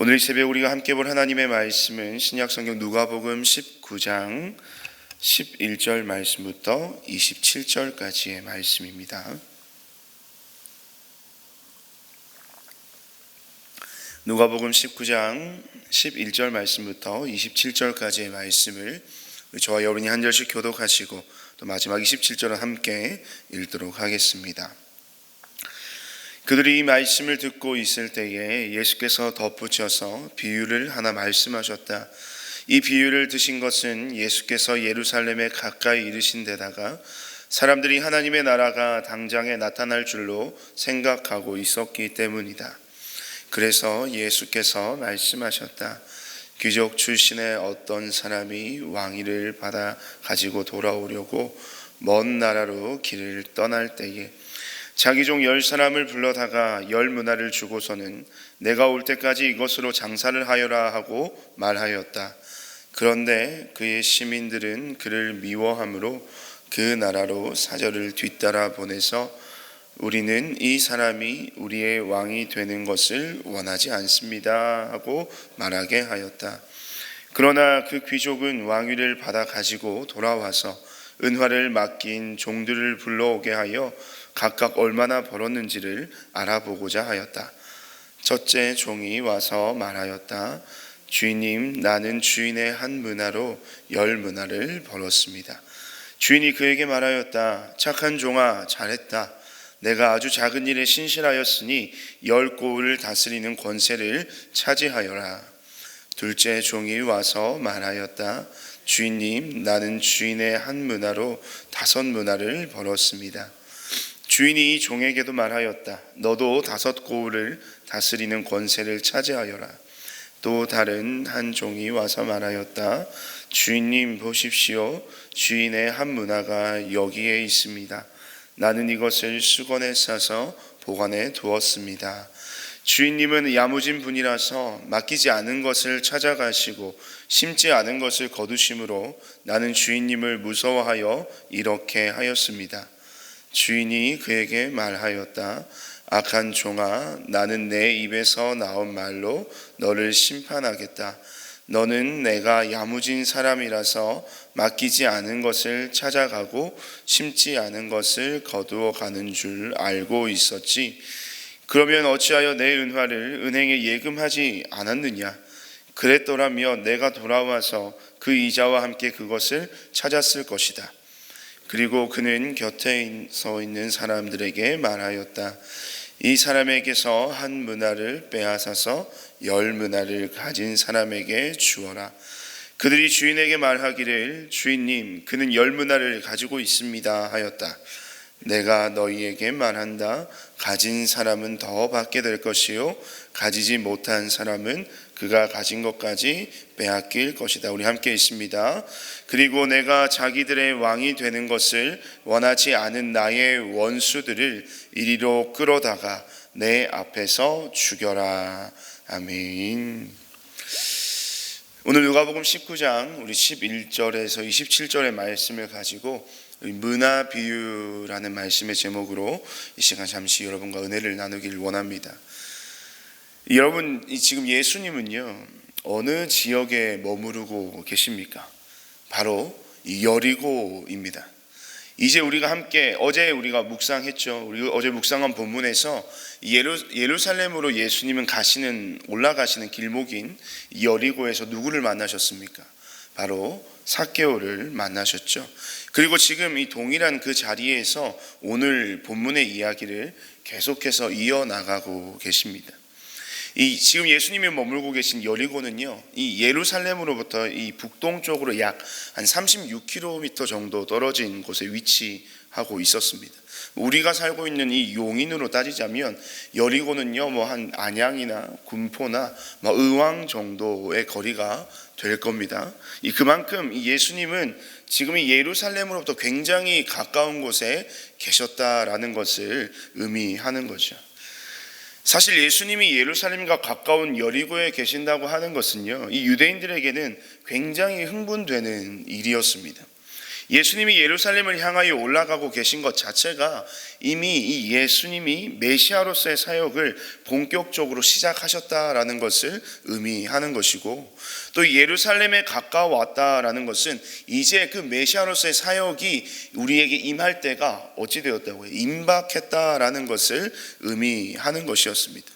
오늘 이 새벽 우리가 함께 볼 하나님의 말씀은 신약성경 누가복음 19장 11절 말씀부터 27절까지의 말씀입니다. 누가복음 19장 11절 말씀부터 27절까지의 말씀을 저와 여러분이 한 절씩 교독하시고 또 마지막 27절은 함께 읽도록 하겠습니다. 그들이 이 말씀을 듣고 있을 때에 예수께서 덧붙여서 비유를 하나 말씀하셨다. 이 비유를 드신 것은 예수께서 예루살렘에 가까이 이르신 데다가 사람들이 하나님의 나라가 당장에 나타날 줄로 생각하고 있었기 때문이다. 그래서 예수께서 말씀하셨다. 귀족 출신의 어떤 사람이 왕위를 받아 가지고 돌아오려고 먼 나라로 길을 떠날 때에 자기 종 10사람을 불러다가 10문화를 주고서는 내가 올 때까지 이것으로 장사를 하여라 하고 말하였다. 그런데 그의 시민들은 그를 미워함으로 그 나라로 사절을 뒤따라 보내서 우리는 이 사람이 우리의 왕이 되는 것을 원하지 않습니다 하고 말하게 하였다. 그러나 그 귀족은 왕위를 받아 가지고 돌아와서 은화를 맡긴 종들을 불러오게 하여 각각 얼마나 벌었는지를 알아보고자 하였다. 첫째 종이 와서 말하였다. 주인님, 나는 주인의 한 문화로 10문화를 벌었습니다. 주인이 그에게 말하였다. 착한 종아, 잘했다. 내가 아주 작은 일에 신실하였으니 10고을을 다스리는 권세를 차지하여라. 둘째 종이 와서 말하였다. 주인님, 나는 주인의 한 문화로 5문화를 벌었습니다. 주인이 이 종에게도 말하였다. 너도 5고을을 다스리는 권세를 차지하여라. 또 다른 한 종이 와서 말하였다. 주인님 보십시오. 주인의 한 문화가 여기에 있습니다. 나는 이것을 수건에 싸서 보관해 두었습니다. 주인님은 야무진 분이라서 맡기지 않은 것을 찾아가시고 심지 않은 것을 거두심으로 나는 주인님을 무서워하여 이렇게 하였습니다. 주인이 그에게 말하였다. 악한 종아, 나는 내 입에서 나온 말로 너를 심판하겠다. 너는 내가 야무진 사람이라서 맡기지 않은 것을 찾아가고 심지 않은 것을 거두어 가는 줄 알고 있었지. 그러면 어찌하여 내 은화를 은행에 예금하지 않았느냐? 그랬더라면 내가 돌아와서 그 이자와 함께 그것을 찾았을 것이다. 그리고 그는 곁에 서 있는 사람들에게 말하였다. 이 사람에게서 한 문화를 빼앗아서 10문화를 가진 사람에게 주어라. 그들이 주인에게 말하기를 주인님, 그는 10문화를 가지고 있습니다 하였다. 내가 너희에게 말한다. 가진 사람은 더 받게 될 것이요 가지지 못한 사람은 그가 가진 것까지 빼앗길 것이다. 우리 함께 있습니다. 그리고 내가 자기들의 왕이 되는 것을 원하지 않은 나의 원수들을 이리로 끌어다가 내 앞에서 죽여라. 아멘. 오늘 누가복음 19장 우리 11절에서 27절의 말씀을 가지고 문화 비유라는 말씀의 제목으로 이 시간 잠시 여러분과 은혜를 나누길 원합니다. 여러분, 지금 예수님은요 어느 지역에 머무르고 계십니까? 바로 이 여리고입니다. 이제 우리가 함께 어제 우리가 묵상했죠. 우리 어제 묵상한 본문에서 예루살렘으로 예수님은 올라가시는 길목인 여리고에서 누구를 만나셨습니까? 바로 삭개오를 만나셨죠. 그리고 지금 이 동일한 그 자리에서 오늘 본문의 이야기를 계속해서 이어나가고 계십니다. 지금 예수님이 머물고 계신 여리고는요, 이 예루살렘으로부터 이 북동쪽으로 약 한 36km 정도 떨어진 곳에 위치하고 있었습니다. 우리가 살고 있는 이 용인으로 따지자면 여리고는요, 뭐 한 안양이나 군포나 뭐 의왕 정도의 거리가 될 겁니다. 그만큼 예수님은 지금 이 예루살렘으로부터 굉장히 가까운 곳에 계셨다라는 것을 의미하는 거죠. 사실 예수님이 예루살렘과 가까운 여리고에 계신다고 하는 것은요, 이 유대인들에게는 굉장히 흥분되는 일이었습니다. 예수님이 예루살렘을 향하여 올라가고 계신 것 자체가 이미 이 예수님이 메시아로서의 사역을 본격적으로 시작하셨다라는 것을 의미하는 것이고, 또 예루살렘에 가까워왔다라는 것은 이제 그 메시아로서의 사역이 우리에게 임할 때가 어찌 되었다고요? 임박했다라는 것을 의미하는 것이었습니다.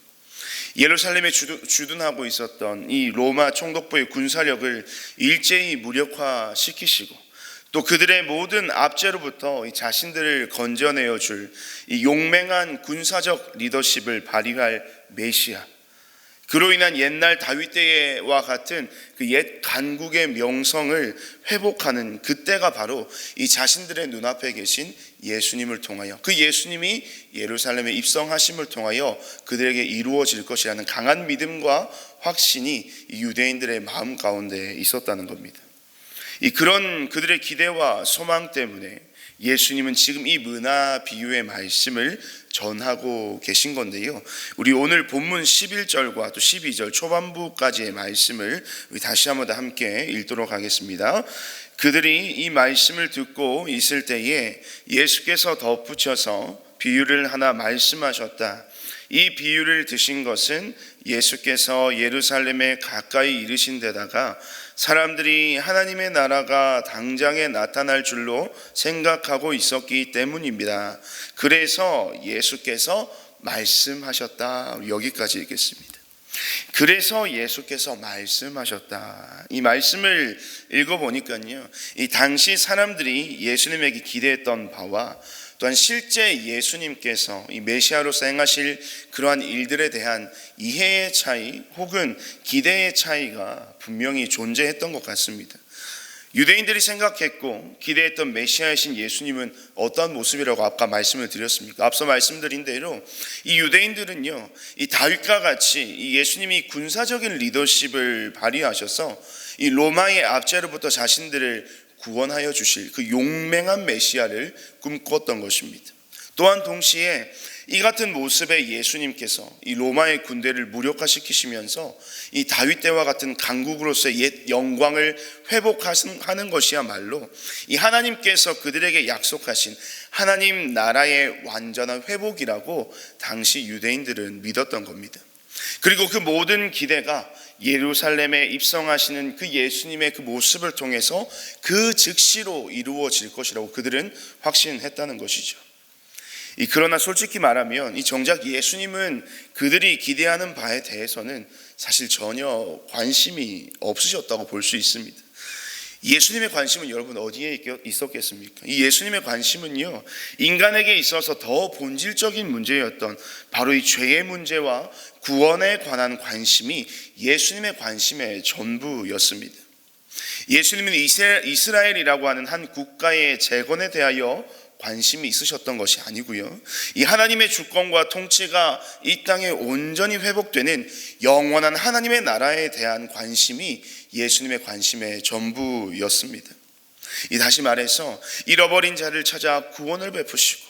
예루살렘에 주둔하고 있었던 이 로마 총독부의 군사력을 일제히 무력화시키시고, 또 그들의 모든 압제로부터 자신들을 건져내어 줄 이 용맹한 군사적 리더십을 발휘할 메시아, 그로 인한 옛날 다윗 때와 같은 그 옛 간국의 명성을 회복하는 그때가 바로 이 자신들의 눈앞에 계신 예수님을 통하여, 그 예수님이 예루살렘에 입성하심을 통하여 그들에게 이루어질 것이라는 강한 믿음과 확신이 유대인들의 마음 가운데 있었다는 겁니다. 그런 그들의 기대와 소망 때문에 예수님은 지금 이 문화 비유의 말씀을 전하고 계신 건데요, 우리 오늘 본문 11절과 또 12절 초반부까지의 말씀을 다시 한번 더 함께 읽도록 하겠습니다. 그들이 이 말씀을 듣고 있을 때에 예수께서 덧붙여서 비유를 하나 말씀하셨다. 이 비유를 드신 것은 예수께서 예루살렘에 가까이 이르신 데다가 사람들이 하나님의 나라가 당장에 나타날 줄로 생각하고 있었기 때문입니다. 그래서 예수께서 말씀하셨다. 여기까지 읽겠습니다. 그래서 예수께서 말씀하셨다. 이 말씀을 읽어보니까요, 이 당시 사람들이 예수님에게 기대했던 바와 또한 실제 예수님께서 이 메시아로서 행하실 그러한 일들에 대한 이해의 차이 혹은 기대의 차이가 분명히 존재했던 것 같습니다. 유대인들이 생각했고 기대했던 메시아이신 예수님은 어떤 모습이라고 아까 말씀을 드렸습니까? 앞서 말씀드린 대로 이 유대인들은요, 이 다윗과 같이 이 예수님이 군사적인 리더십을 발휘하셔서 이 로마의 압제로부터 자신들을 구원하여 주실 그 용맹한 메시아를 꿈꿨던 것입니다. 또한 동시에 이 같은 모습의 예수님께서 이 로마의 군대를 무력화시키시면서 이 다윗 때와 같은 강국으로서의 옛 영광을 회복하는 것이야말로 이 하나님께서 그들에게 약속하신 하나님 나라의 완전한 회복이라고 당시 유대인들은 믿었던 겁니다. 그리고 그 모든 기대가 예루살렘에 입성하시는 그 예수님의 그 모습을 통해서 그 즉시로 이루어질 것이라고 그들은 확신했다는 것이죠. 그러나 솔직히 말하면 이 정작 예수님은 그들이 기대하는 바에 대해서는 사실 전혀 관심이 없으셨다고 볼 수 있습니다. 예수님의 관심은 여러분 어디에 있었겠습니까? 이 예수님의 관심은요, 인간에게 있어서 더 본질적인 문제였던 바로 이 죄의 문제와 구원에 관한 관심이 예수님의 관심의 전부였습니다. 예수님은 이스라엘이라고 하는 한 국가의 재건에 대하여 관심이 있으셨던 것이 아니고요, 이 하나님의 주권과 통치가 이 땅에 온전히 회복되는 영원한 하나님의 나라에 대한 관심이 예수님의 관심의 전부였습니다. 다시 말해서 잃어버린 자를 찾아 구원을 베푸시고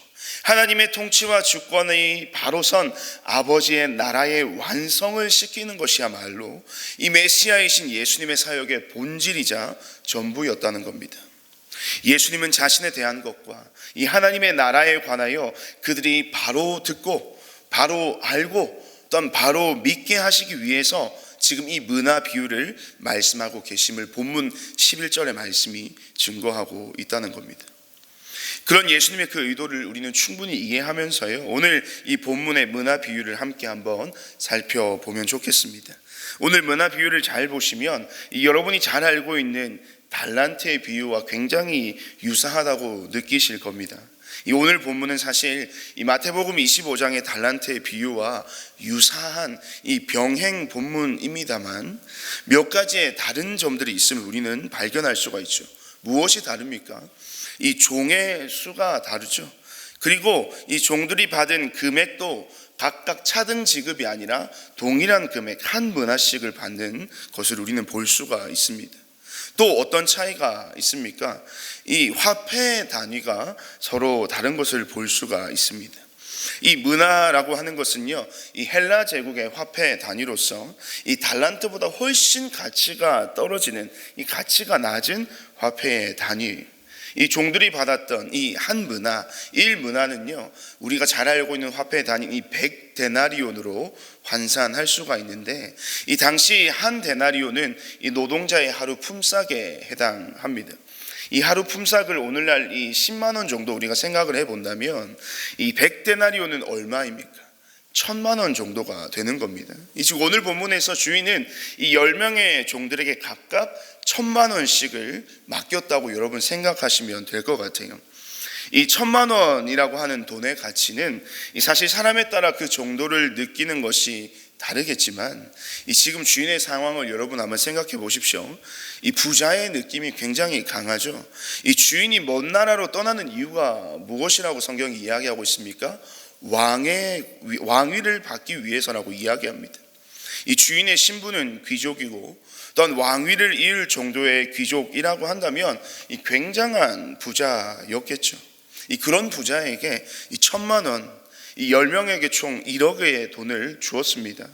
하나님의 통치와 주권의 바로 선 아버지의 나라의 완성을 시키는 것이야말로 이 메시아이신 예수님의 사역의 본질이자 전부였다는 겁니다. 예수님은 자신에 대한 것과 이 하나님의 나라에 관하여 그들이 바로 듣고 바로 알고 또한 바로 믿게 하시기 위해서 지금 이 문화 비유를 말씀하고 계심을 본문 11절의 말씀이 증거하고 있다는 겁니다. 그런 예수님의 그 의도를 우리는 충분히 이해하면서요, 오늘 이 본문의 문화 비유를 함께 한번 살펴보면 좋겠습니다. 오늘 문화 비유를 잘 보시면 여러분이 잘 알고 있는 달란트의 비유와 굉장히 유사하다고 느끼실 겁니다. 오늘 본문은 사실 이 마태복음 25장의 달란트의 비유와 유사한 이 병행 본문입니다만 몇 가지의 다른 점들이 있음을 우리는 발견할 수가 있죠. 무엇이 다릅니까? 이 종의 수가 다르죠. 그리고 이 종들이 받은 금액도 각각 차등 지급이 아니라 동일한 금액 한 문화씩을 받는 것을 우리는 볼 수가 있습니다. 또 어떤 차이가 있습니까? 이 화폐 단위가 서로 다른 것을 볼 수가 있습니다. 이 문화라고 하는 것은요, 이 헬라 제국의 화폐 단위로서 이 달란트보다 훨씬 가치가 떨어지는 이 가치가 낮은 화폐의 단위, 이 종들이 받았던 이 한 문화, 일 문화는요, 우리가 잘 알고 있는 화폐 단위 이 100데나리온으로 환산할 수가 있는데, 이 당시 한 데나리온은 이 노동자의 하루 품삯에 해당합니다. 이 하루 품삯을 오늘날 이 10만 원 정도 우리가 생각을 해본다면, 이 100데나리온은 얼마입니까? 1000만 원 정도가 되는 겁니다. 즉 오늘 본문에서 주인은 이 10명의 종들에게 각각 1000만 원씩을 맡겼다고 여러분 생각하시면 될 것 같아요. 이 1000만 원이라고 하는 돈의 가치는 사실 사람에 따라 그 정도를 느끼는 것이 다르겠지만, 이 지금 주인의 상황을 여러분 한번 생각해 보십시오. 이 부자의 느낌이 굉장히 강하죠. 이 주인이 먼 나라로 떠나는 이유가 무엇이라고 성경이 이야기하고 있습니까? 왕위를 받기 위해서라고 이야기합니다. 이 주인의 신분은 귀족이고 또한 왕위를 이을 정도의 귀족이라고 한다면 이 굉장한 부자였겠죠. 이 그런 부자에게 이 1000만 원, 이 10명에게 총 1억의 돈을 주었습니다.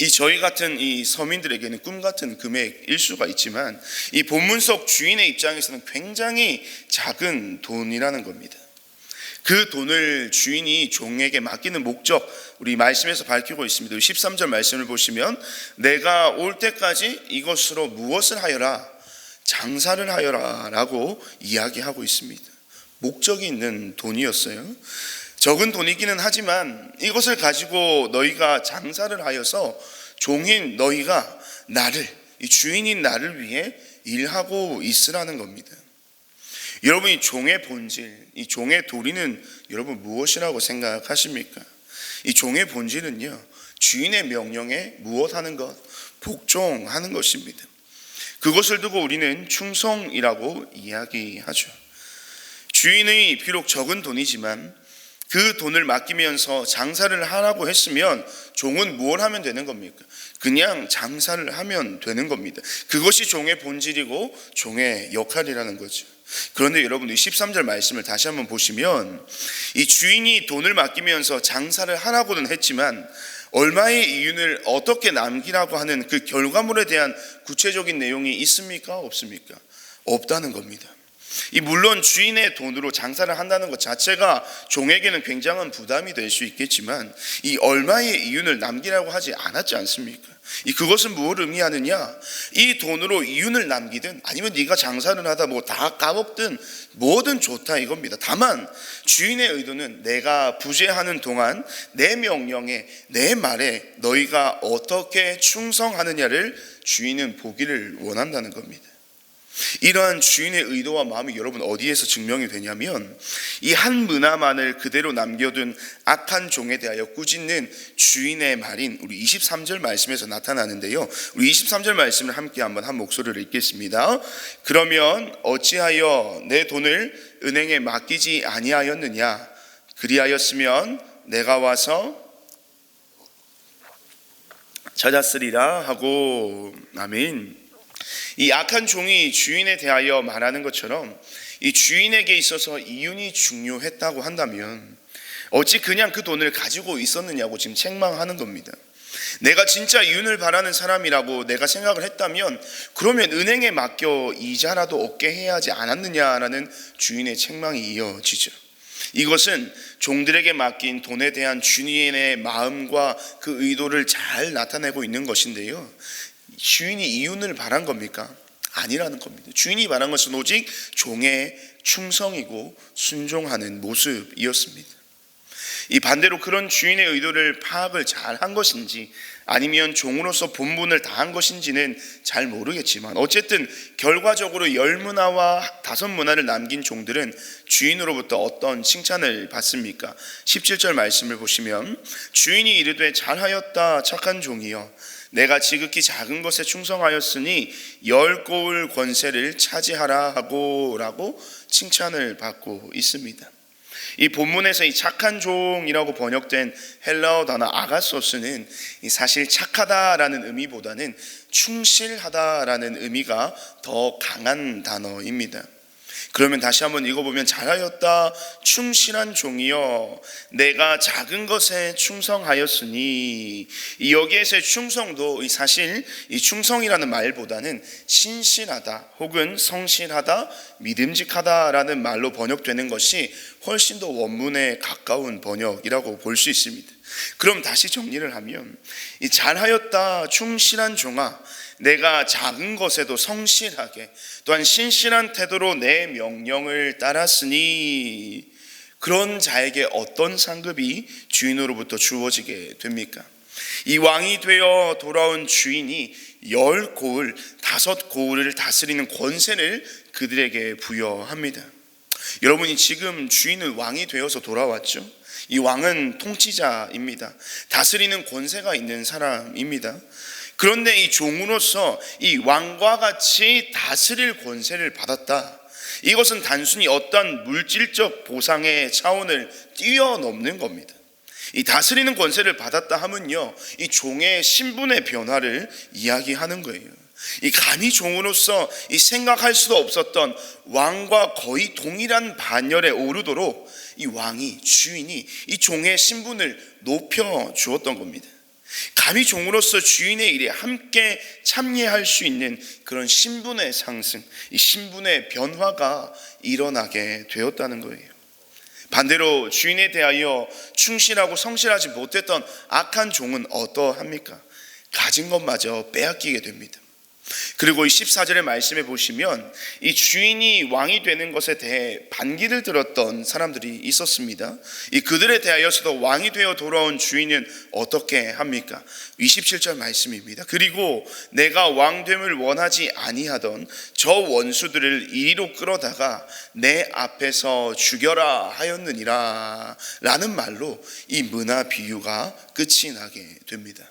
이 저희 같은 이 서민들에게는 꿈 같은 금액일 수가 있지만, 이 본문 속 주인의 입장에서는 굉장히 작은 돈이라는 겁니다. 그 돈을 주인이 종에게 맡기는 목적, 우리 말씀에서 밝히고 있습니다. 13절 말씀을 보시면, 내가 올 때까지 이것으로 무엇을 하여라? 장사를 하여라 라고 이야기하고 있습니다. 목적이 있는 돈이었어요. 적은 돈이기는 하지만 이것을 가지고 너희가 장사를 하여서 종인 너희가 나를, 이 주인인 나를 위해 일하고 있으라는 겁니다. 여러분, 이 종의 본질, 이 종의 도리는 여러분 무엇이라고 생각하십니까? 이 종의 본질은요, 주인의 명령에 무엇하는 것? 복종하는 것입니다. 그것을 두고 우리는 충성이라고 이야기하죠. 주인이 비록 적은 돈이지만 그 돈을 맡기면서 장사를 하라고 했으면 종은 뭘 하면 되는 겁니까? 그냥 장사를 하면 되는 겁니다. 그것이 종의 본질이고 종의 역할이라는 거죠. 그런데 여러분, 이 13절 말씀을 다시 한번 보시면, 이 주인이 돈을 맡기면서 장사를 하라고는 했지만 얼마의 이윤을 어떻게 남기라고 하는 그 결과물에 대한 구체적인 내용이 있습니까? 없습니까? 없다는 겁니다. 물론 주인의 돈으로 장사를 한다는 것 자체가 종에게는 굉장한 부담이 될 수 있겠지만, 이 얼마의 이윤을 남기라고 하지 않았지 않습니까? 그것은 무엇을 의미하느냐? 이 돈으로 이윤을 남기든 아니면 네가 장사를 하다 뭐 다 까먹든 뭐든 좋다 이겁니다. 다만 주인의 의도는 내가 부재하는 동안 내 명령에, 내 말에 너희가 어떻게 충성하느냐를 주인은 보기를 원한다는 겁니다. 이러한 주인의 의도와 마음이 여러분 어디에서 증명이 되냐면, 이 한 문화만을 그대로 남겨둔 악한 종에 대하여 꾸짖는 주인의 말인 우리 23절 말씀에서 나타나는데요, 우리 23절 말씀을 함께 한번 한 목소리로 읽겠습니다. 그러면 어찌하여 내 돈을 은행에 맡기지 아니하였느냐? 그리하였으면 내가 와서 찾았으리라 하고. 아멘. 이 악한 종이 주인에 대하여 말하는 것처럼 이 주인에게 있어서 이윤이 중요했다고 한다면 어찌 그냥 그 돈을 가지고 있었느냐고 지금 책망하는 겁니다. 내가 진짜 이윤을 바라는 사람이라고 내가 생각을 했다면 그러면 은행에 맡겨 이자라도 얻게 해야 하지 않았느냐라는 주인의 책망이 이어지죠. 이것은 종들에게 맡긴 돈에 대한 주인의 마음과 그 의도를 잘 나타내고 있는 것인데요, 주인이 이윤을 바란 겁니까? 아니라는 겁니다. 주인이 바란 것은 오직 종의 충성이고 순종하는 모습이었습니다. 이 반대로 그런 주인의 의도를 파악을 잘 한 것인지 아니면 종으로서 본분을 다한 것인지는 잘 모르겠지만, 어쨌든 결과적으로 10문화와 5문화를 남긴 종들은 주인으로부터 어떤 칭찬을 받습니까? 17절 말씀을 보시면, 주인이 이르되 잘하였다 착한 종이여, 내가 지극히 작은 것에 충성하였으니 10고을 권세를 차지하라 하고 라고 칭찬을 받고 있습니다. 이 본문에서 이 착한 종이라고 번역된 헬라어 단어 아가소스는 사실 착하다라는 의미보다는 충실하다라는 의미가 더 강한 단어입니다. 그러면 다시 한번 읽어보면 잘하였다 충실한 종이여 내가 작은 것에 충성하였으니, 이 여기에서의 충성도 사실 이 충성이라는 말보다는 신실하다 혹은 성실하다 믿음직하다라는 말로 번역되는 것이 훨씬 더 원문에 가까운 번역이라고 볼 수 있습니다. 그럼 다시 정리를 하면 이 잘하였다 충실한 종아 내가 작은 것에도 성실하게 또한 신실한 태도로 내 명령을 따랐으니, 그런 자에게 어떤 상급이 주인으로부터 주어지게 됩니까? 이 왕이 되어 돌아온 주인이 10고을 5고을을 다스리는 권세를 그들에게 부여합니다. 여러분이 지금 주인은 왕이 되어서 돌아왔죠. 이 왕은 통치자입니다. 다스리는 권세가 있는 사람입니다. 그런데 이 종으로서 이 왕과 같이 다스릴 권세를 받았다. 이것은 단순히 어떤 물질적 보상의 차원을 뛰어넘는 겁니다. 이 다스리는 권세를 받았다 하면요, 이 종의 신분의 변화를 이야기하는 거예요. 이 감히 종으로서 이 생각할 수도 없었던 왕과 거의 동일한 반열에 오르도록 이 왕이, 주인이 이 종의 신분을 높여 주었던 겁니다. 감히 종으로서 주인의 일에 함께 참여할 수 있는 그런 신분의 상승, 이 신분의 변화가 일어나게 되었다는 거예요. 반대로 주인에 대하여 충실하고 성실하지 못했던 악한 종은 어떠합니까? 가진 것마저 빼앗기게 됩니다. 그리고 이 14절의 말씀에 보시면 이 주인이 왕이 되는 것에 대해 반기를 들었던 사람들이 있었습니다. 이 그들에 대하여서도 왕이 되어 돌아온 주인은 어떻게 합니까? 27절 말씀입니다. 그리고 내가 왕됨을 원하지 아니하던 저 원수들을 이리로 끌어다가 내 앞에서 죽여라 하였느니라 라는 말로 이 문화 비유가 끝이 나게 됩니다.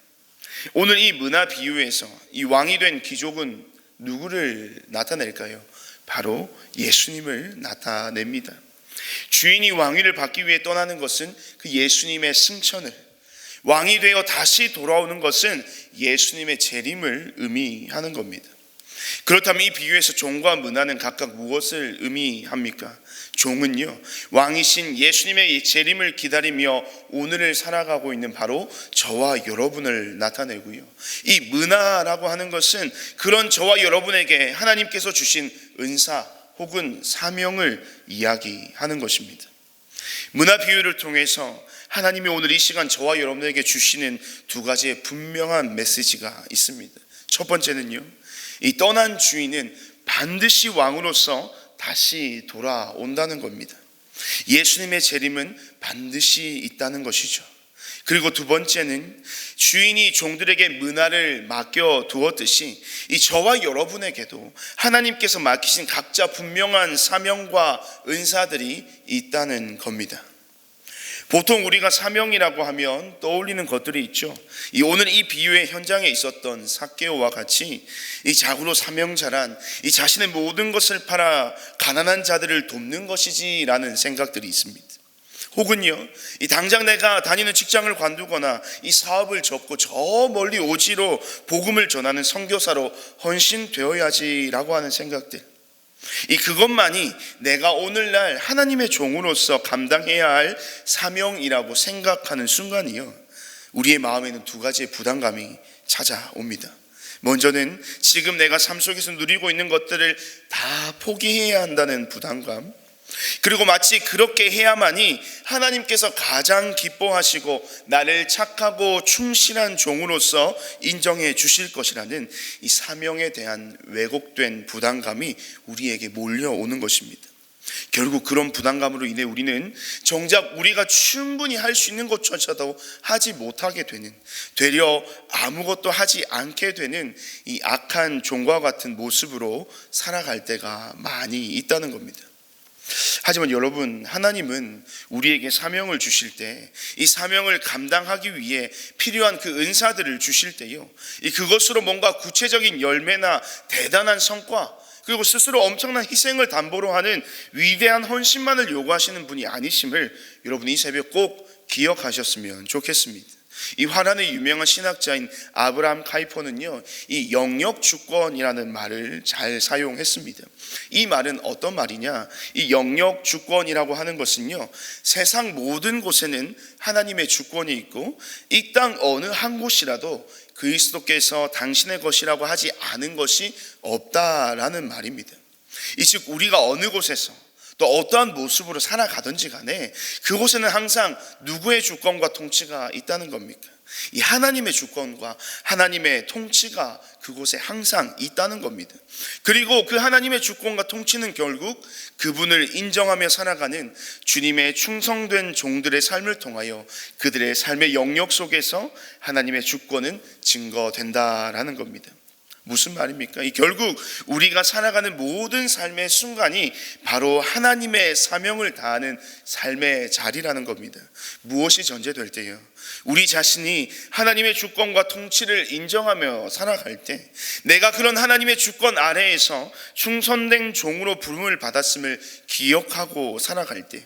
오늘 이 문화 비유에서 이 왕이 된 귀족은 누구를 나타낼까요? 바로 예수님을 나타냅니다. 주인이 왕위를 받기 위해 떠나는 것은 그 예수님의 승천을, 왕이 되어 다시 돌아오는 것은 예수님의 재림을 의미하는 겁니다. 그렇다면 이 비유에서 종과 문화는 각각 무엇을 의미합니까? 종은요, 왕이신 예수님의 재림을 기다리며 오늘을 살아가고 있는 바로 저와 여러분을 나타내고요, 이 문화라고 하는 것은 그런 저와 여러분에게 하나님께서 주신 은사 혹은 사명을 이야기하는 것입니다. 문화 비유를 통해서 하나님이 오늘 이 시간 저와 여러분에게 주시는 두 가지의 분명한 메시지가 있습니다. 첫 번째는요, 이 떠난 주인은 반드시 왕으로서 다시 돌아온다는 겁니다. 예수님의 재림은 반드시 있다는 것이죠. 그리고 두 번째는 주인이 종들에게 문화를 맡겨 두었듯이 이 저와 여러분에게도 하나님께서 맡기신 각자 분명한 사명과 은사들이 있다는 겁니다. 보통 우리가 사명이라고 하면 떠올리는 것들이 있죠. 오늘 이 비유의 현장에 있었던 삭개오와 같이 이 자고로 사명자란 이 자신의 모든 것을 팔아 가난한 자들을 돕는 것이지라는 생각들이 있습니다. 혹은요, 이 당장 내가 다니는 직장을 관두거나 이 사업을 접고 저 멀리 오지로 복음을 전하는 선교사로 헌신되어야지라고 하는 생각들, 이 그것만이 내가 오늘날 하나님의 종으로서 감당해야 할 사명이라고 생각하는 순간이요, 우리의 마음에는 두 가지의 부담감이 찾아옵니다. 먼저는 지금 내가 삶 속에서 누리고 있는 것들을 다 포기해야 한다는 부담감, 그리고 마치 그렇게 해야만이 하나님께서 가장 기뻐하시고 나를 착하고 충실한 종으로서 인정해 주실 것이라는 이 사명에 대한 왜곡된 부담감이 우리에게 몰려오는 것입니다. 결국 그런 부담감으로 인해 우리는 정작 우리가 충분히 할 수 있는 것조차도 하지 못하게 되는, 되려 아무것도 하지 않게 되는 이 악한 종과 같은 모습으로 살아갈 때가 많이 있다는 겁니다. 하지만 여러분, 하나님은 우리에게 사명을 주실 때 이 사명을 감당하기 위해 필요한 그 은사들을 주실 때요, 그것으로 뭔가 구체적인 열매나 대단한 성과, 그리고 스스로 엄청난 희생을 담보로 하는 위대한 헌신만을 요구하시는 분이 아니심을 여러분이 이 새벽 꼭 기억하셨으면 좋겠습니다. 이 화란의 유명한 신학자인 아브라함 카이퍼는요, 이 영역 주권이라는 말을 잘 사용했습니다. 이 말은 어떤 말이냐? 이 영역 주권이라고 하는 것은요, 세상 모든 곳에는 하나님의 주권이 있고 이 땅 어느 한 곳이라도 그리스도께서 당신의 것이라고 하지 않은 것이 없다라는 말입니다. 이 즉 우리가 어느 곳에서 또 어떠한 모습으로 살아가든지 간에 그곳에는 항상 누구의 주권과 통치가 있다는 겁니까? 이 하나님의 주권과 하나님의 통치가 그곳에 항상 있다는 겁니다. 그리고 그 하나님의 주권과 통치는 결국 그분을 인정하며 살아가는 주님의 충성된 종들의 삶을 통하여 그들의 삶의 영역 속에서 하나님의 주권은 증거된다라는 겁니다. 무슨 말입니까? 이 결국 우리가 살아가는 모든 삶의 순간이 바로 하나님의 사명을 다하는 삶의 자리라는 겁니다. 무엇이 전제될 때요? 우리 자신이 하나님의 주권과 통치를 인정하며 살아갈 때, 내가 그런 하나님의 주권 아래에서 충성된 종으로 부름을 받았음을 기억하고 살아갈 때,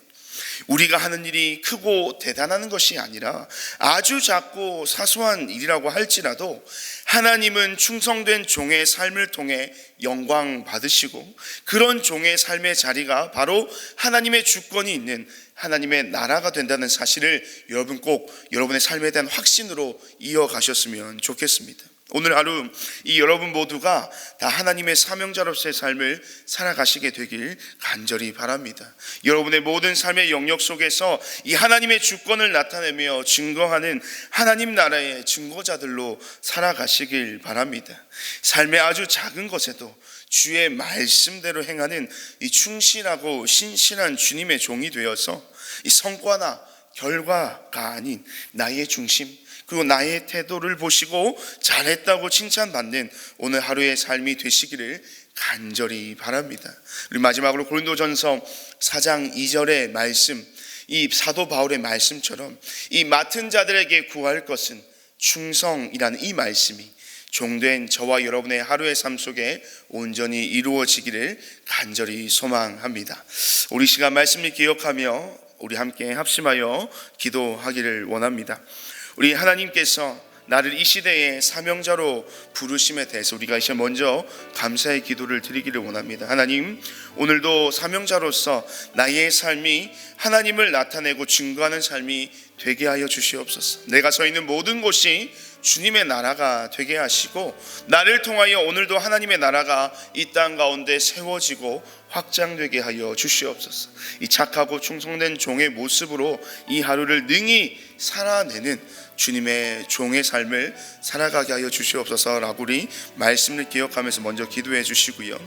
우리가 하는 일이 크고 대단한 것이 아니라 아주 작고 사소한 일이라고 할지라도 하나님은 충성된 종의 삶을 통해 영광 받으시고 그런 종의 삶의 자리가 바로 하나님의 주권이 있는 하나님의 나라가 된다는 사실을 여러분 꼭 여러분의 삶에 대한 확신으로 이어가셨으면 좋겠습니다. 오늘 하루 이 여러분 모두가 다 하나님의 사명자로서의 삶을 살아가시게 되길 간절히 바랍니다. 여러분의 모든 삶의 영역 속에서 이 하나님의 주권을 나타내며 증거하는 하나님 나라의 증거자들로 살아가시길 바랍니다. 삶의 아주 작은 것에도 주의 말씀대로 행하는 이 충실하고 신실한 주님의 종이 되어서 이 성과나 결과가 아닌 나의 중심 그리고 나의 태도를 보시고 잘했다고 칭찬받는 오늘 하루의 삶이 되시기를 간절히 바랍니다. 우리 마지막으로 고린도전서 4장 2절의 말씀, 이 사도 바울의 말씀처럼 이 맡은 자들에게 구할 것은 충성이라는 이 말씀이 종된 저와 여러분의 하루의 삶 속에 온전히 이루어지기를 간절히 소망합니다. 우리 시간 말씀을 기억하며 우리 함께 합심하여 기도하기를 원합니다. 우리 하나님께서 나를 이 시대의 사명자로 부르심에 대해서 우리가 이제 먼저 감사의 기도를 드리기를 원합니다. 하나님, 오늘도 사명자로서 나의 삶이 하나님을 나타내고 증거하는 삶이 되게 하여 주시옵소서. 내가 서 있는 모든 곳이 주님의 나라가 되게 하시고 나를 통하여 오늘도 하나님의 나라가 이 땅 가운데 세워지고 확장되게 하여 주시옵소서. 이 착하고 충성된 종의 모습으로 이 하루를 능히 살아내는 주님의 종의 삶을 살아가게 하여 주시옵소서라고 우리 말씀을 기억하면서 먼저 기도해 주시고요.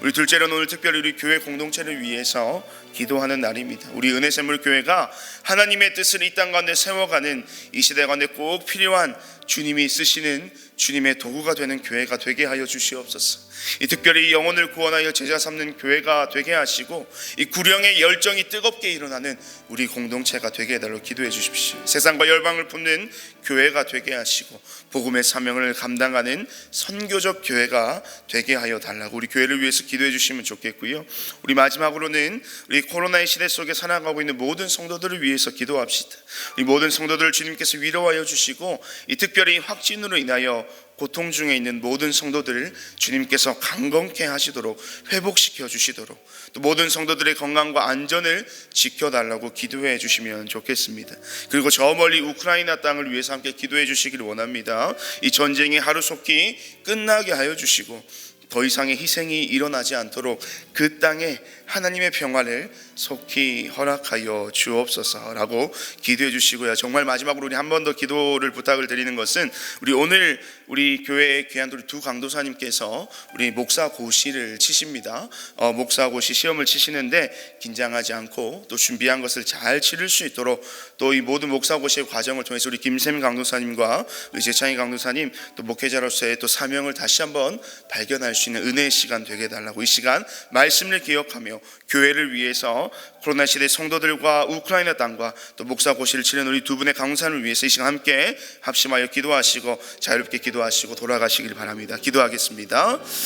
우리 둘째로는 오늘 특별히 우리 교회 공동체를 위해서 기도하는 날입니다. 우리 은혜샘물교회가 하나님의 뜻을 이 땅 가운데 세워가는 이 시대 가운데 꼭 필요한 주님이 쓰시는 주님의 도구가 되는 교회가 되게 하여 주시옵소서. 이 특별히 영혼을 구원하여 제자 삼는 교회가 되게 하시고 이 구령의 열정이 뜨겁게 일어나는 우리 공동체가 되게 해달라고 기도해 주십시오. 세상과 열방을 품는 교회가 되게 하시고 복음의 사명을 감당하는 선교적 교회가 되게 하여 달라고 우리 교회를 위해서 기도해 주시면 좋겠고요. 우리 마지막으로는 우리 코로나의 시대 속에 살아가고 있는 모든 성도들을 위해서 기도합시다. 이 모든 성도들을 주님께서 위로하여 주시고 이 특별히 확진으로 인하여 고통 중에 있는 모든 성도들을 주님께서 강건케 하시도록 회복시켜 주시도록 또 모든 성도들의 건강과 안전을 지켜달라고 기도해 주시면 좋겠습니다. 그리고 저 멀리 우크라이나 땅을 위해서 함께 기도해 주시기를 원합니다. 이 전쟁이 하루속히 끝나게 하여 주시고 더 이상의 희생이 일어나지 않도록 그 땅에 하나님의 평화를 속히 허락하여 주옵소서라고 기도해 주시고요. 정말 마지막으로 우리 한 번 더 기도를 부탁을 드리는 것은 우리 오늘 우리 교회의 귀한 두 강도사님께서 우리 목사고시를 치십니다. 목사고시 시험을 치시는데 긴장하지 않고 또 준비한 것을 잘 치를 수 있도록 또 이 모든 목사고시의 과정을 통해서 우리 김샘 강도사님과 우리 재창희 강도사님 또 목회자로서의 또 사명을 다시 한번 발견할 수 있는 은혜의 시간 되게 해달라고 이 시간 말씀을 기억하며 교회를 위해서 코로나 시대 성도들과 우크라이나 땅과 또 목사고시를 치른 우리 두 분의 강사를 위해서 이 시간 함께 합심하여 기도하시고 자유롭게 기도하시고 돌아가시길 바랍니다. 기도하겠습니다.